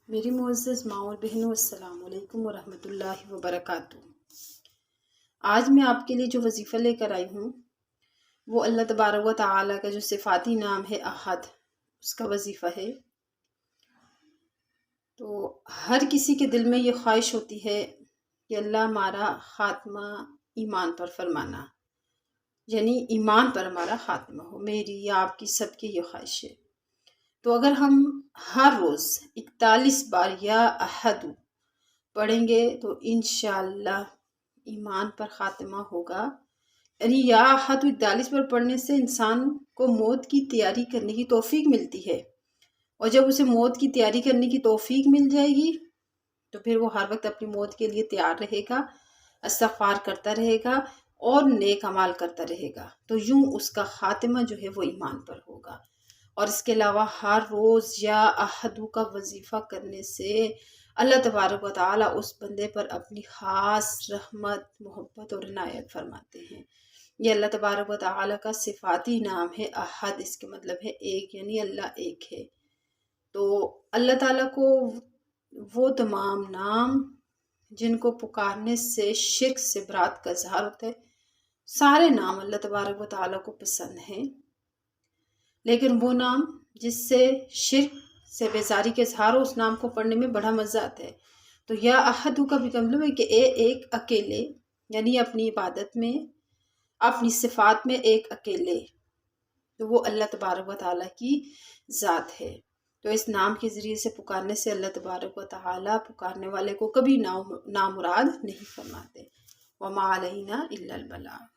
میری معزز ماں اور بہنوں، السلام علیکم ورحمۃ اللہ وبرکاتہ۔ آج میں آپ کے لیے جو وظیفہ لے کر آئی ہوں وہ اللہ تبارک و تعالیٰ کا جو صفاتی نام ہے احد، اس کا وظیفہ ہے۔ تو ہر کسی کے دل میں یہ خواہش ہوتی ہے کہ اللہ ہمارا خاتمہ ایمان پر فرمانا، یعنی ایمان پر ہمارا خاتمہ ہو۔ میری یا آپ کی سب کی یہ خواہش ہے۔ تو اگر ہم ہر روز 41 بار یا احد پڑھیں گے تو انشاءاللہ ایمان پر خاتمہ ہوگا۔ یعنی یا احد 41 بار پڑھنے سے انسان کو موت کی تیاری کرنے کی توفیق ملتی ہے، اور جب اسے موت کی تیاری کرنے کی توفیق مل جائے گی تو پھر وہ ہر وقت اپنی موت کے لیے تیار رہے گا، استغفار کرتا رہے گا اور نیک اعمال کرتا رہے گا، تو یوں اس کا خاتمہ جو ہے وہ ایمان پر ہوگا۔ اور اس کے علاوہ ہر روز یا احد کا وظیفہ کرنے سے اللہ تبارک و تعالیٰ اس بندے پر اپنی خاص رحمت، محبت اور عنایت فرماتے ہیں۔ یہ اللہ تبارک و تعالیٰ کا صفاتی نام ہے احد، اس کے مطلب ہے ایک، یعنی اللہ ایک ہے۔ تو اللہ تعالیٰ کو وہ تمام نام جن کو پکارنے سے شرک سے برات کا اظہار ہوتا ہے، سارے نام اللہ تبارک و تعالیٰ کو پسند ہیں، لیکن وہ نام جس سے شرک سے بیزاری کے اظہار ہو، اس نام کو پڑھنے میں بڑا مزہ آتا ہے۔ تو یا احد کا بھی مطلب ہے کہ ایک اکیلے، یعنی اپنی عبادت میں، اپنی صفات میں ایک اکیلے، تو وہ اللہ تبارک و تعالیٰ کی ذات ہے۔ تو اس نام کے ذریعے سے پکارنے سے اللہ تبارک و تعالیٰ پکارنے والے کو کبھی نامراد نہیں فرماتے۔ وَمَا عَلَيْنَا إِلَّا الْبَلَاغُ۔